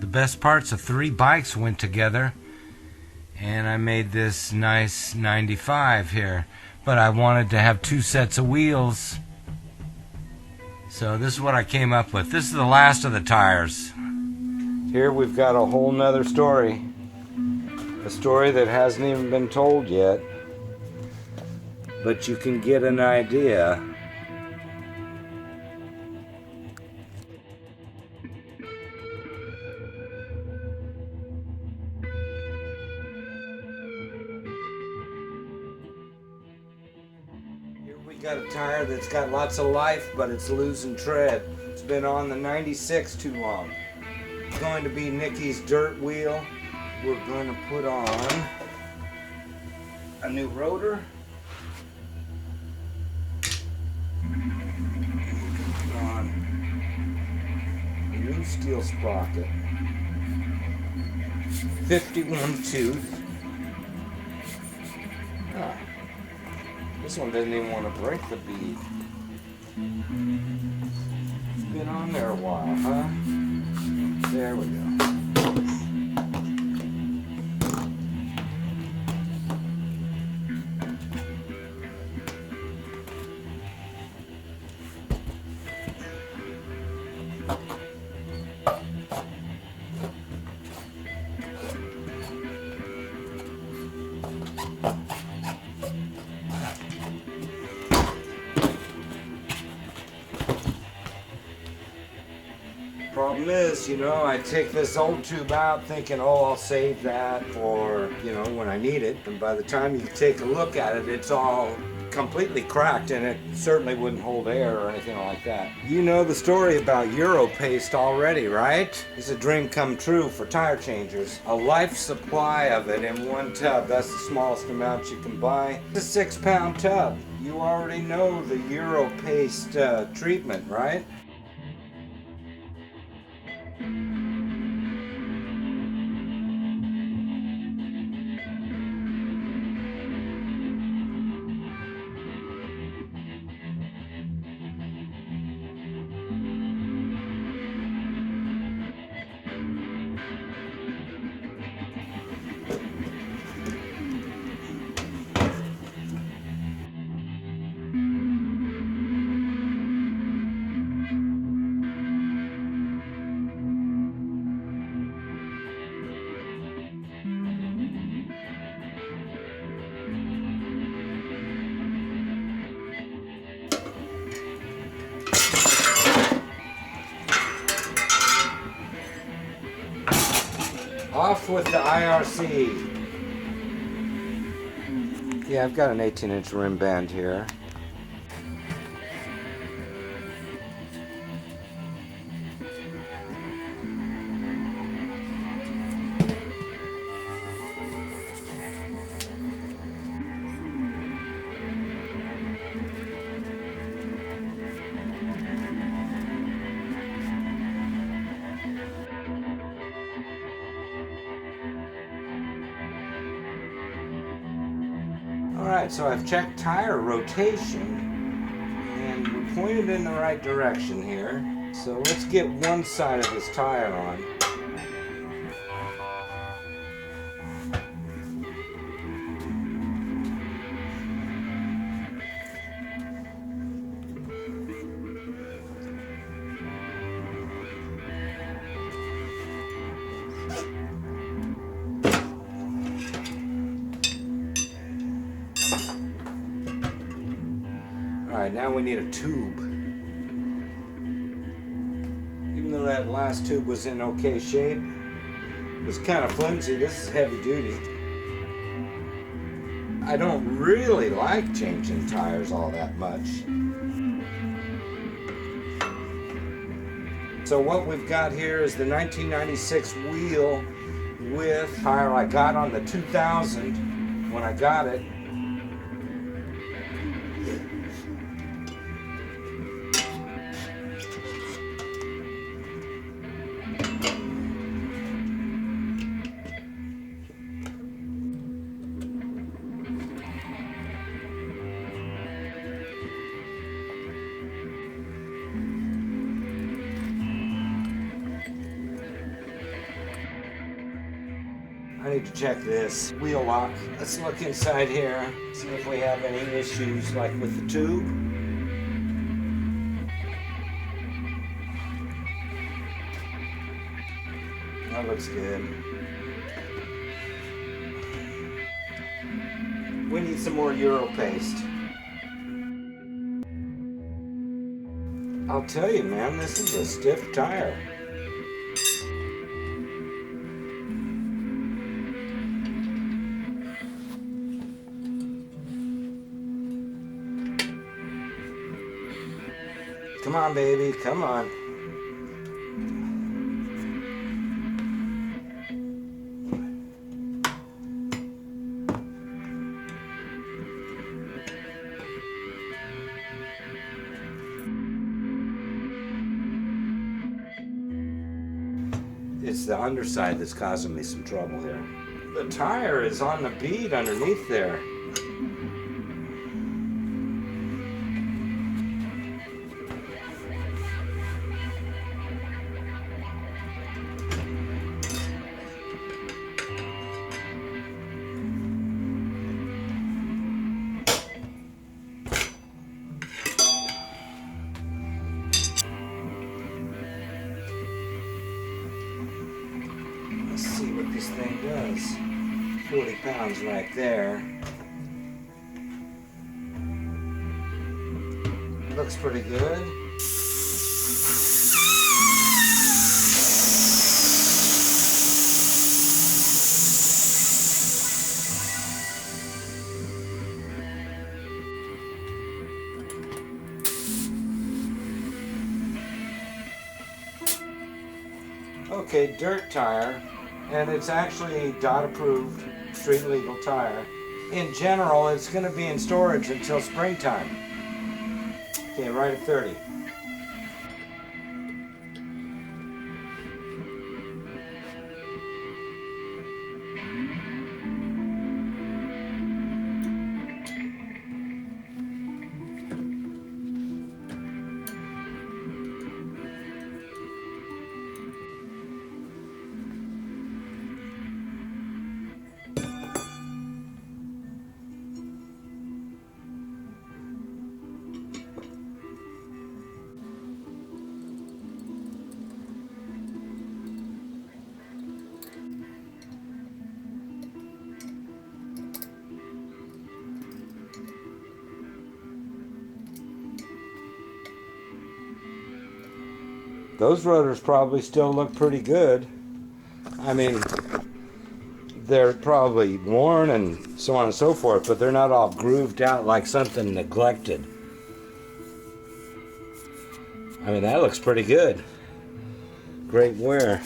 The best parts of 3 bikes went together, and I made this nice 95 here. But I wanted to have 2 sets of wheels, so this is what I came up with. This is the last of the tires. Here we've got a whole nother story. A story that hasn't even been told yet, but you can get an idea. Here we got a tire that's got lots of life, but it's losing tread. It's been on the 96 too long. It's going to be Nicky's dirt wheel. We're going to put on a new rotor. Put on a new steel sprocket. 51 tooth. Ah, this one doesn't even want to break the bead. It's been on there a while, huh? There we go. Problem is, you know, I take this old tube out thinking, oh, I'll save that for, you know, when I need it. And by the time you take a look at it, it's all completely cracked, and it certainly wouldn't hold air or anything like that. You know the story about Euro paste already, right? It's a dream come true for tire changers. A life supply of it in one tub. That's the smallest amount you can buy. It's a 6-pound tub. You already know the Euro paste treatment, right? Off with the IRC. Yeah, I've got an 18-inch rim band here. Alright, so I've checked tire rotation, and we're pointed in the right direction here. So let's get one side of this tire on. Alright, now we need a tube. Even though that last tube was in okay shape, it was kind of flimsy. This is heavy duty. I don't really like changing tires all that much. So what we've got here is the 1996 wheel with tire I got on the 2000 when I got it. I need to check this wheel lock. Let's look inside here, see if we have any issues like with the tube. That looks good. We need some more Euro paste. I'll tell you, man, this is a stiff tire. Come on, baby, come on. It's the underside that's causing me some trouble here. The tire is on the bead underneath there. See what this thing does. 40 pounds right there. Looks pretty good. Okay, dirt tire. And it's actually DOT approved, street legal tire. In general, it's going to be in storage until springtime. Okay, right at 30. Those rotors probably still look pretty good. I mean, they're probably worn and so on and so forth, but they're not all grooved out like something neglected. I mean, that looks pretty good. Great wear.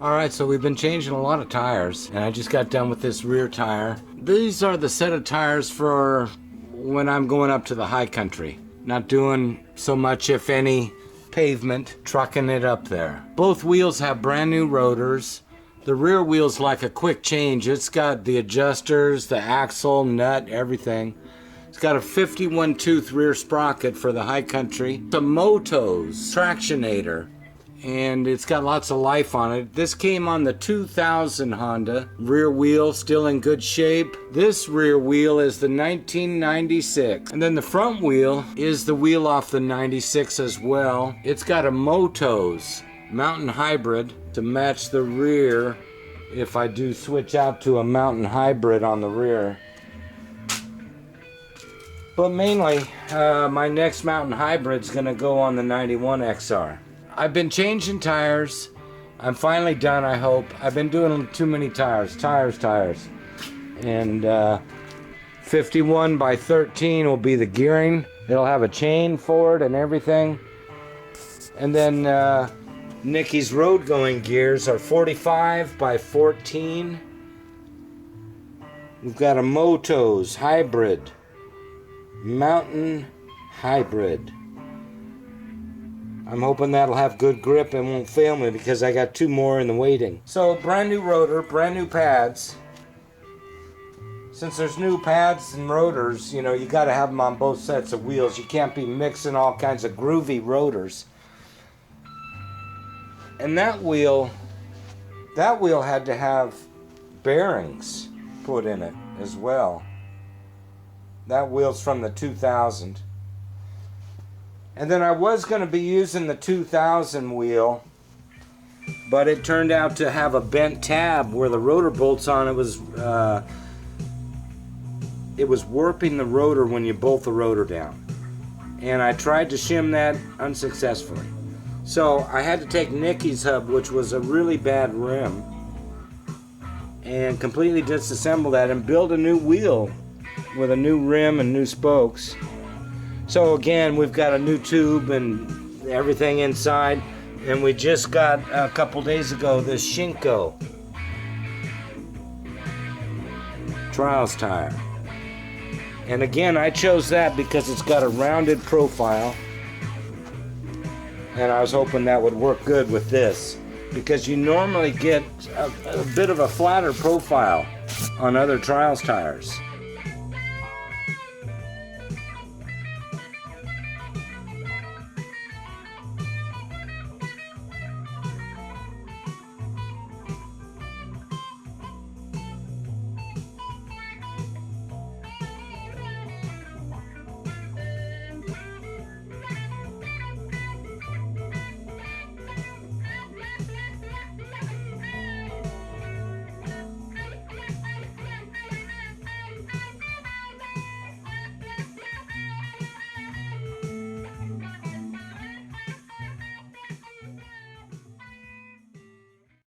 Alright, so we've been changing a lot of tires, and I just got done with this rear tire. These are the set of tires for when I'm going up to the high country. Not doing so much, if any, pavement, trucking it up there. Both wheels have brand new rotors. The rear wheel's like a quick change. It's got the adjusters, the axle, nut, everything. It's got a 51 tooth rear sprocket for the high country. The Moto's tractionator, and it's got lots of life on it. This came on the 2000 Honda. Rear wheel still in good shape. This rear wheel is the 1996. And then the front wheel is the wheel off the 96 as well. It's got a Moto's mountain hybrid to match the rear if I do switch out to a mountain hybrid on the rear. But mainly, my next mountain hybrid's gonna go on the 91 XR. I've been changing tires. I'm finally done, I hope. I've been doing too many tires. And 51 by 13 will be the gearing. It'll have a chain for it and everything. And then Nicky's road going gears are 45 by 14. We've got a Moto's hybrid. Mountain hybrid. I'm hoping that'll have good grip and won't fail me because I got two more in the waiting. So brand new rotor, brand new pads. Since there's new pads and rotors, you know, you got to have them on both sets of wheels. You can't be mixing all kinds of groovy rotors. And that wheel That wheel had to have bearings put in it as well. That wheel's from the 2000. And then I was going to be using the 2000 wheel, but it turned out to have a bent tab where the rotor bolts on it was warping the rotor when you bolt the rotor down. And I tried to shim that unsuccessfully. So I had to take Nicky's hub, which was a really bad rim, and completely disassemble that and build a new wheel with a new rim and new spokes. So again, we've got a new tube and everything inside, and we just got a couple days ago this Shinko trials tire. And again, I chose that because it's got a rounded profile, and I was hoping that would work good with this, because you normally get a bit of a flatter profile on other trials tires.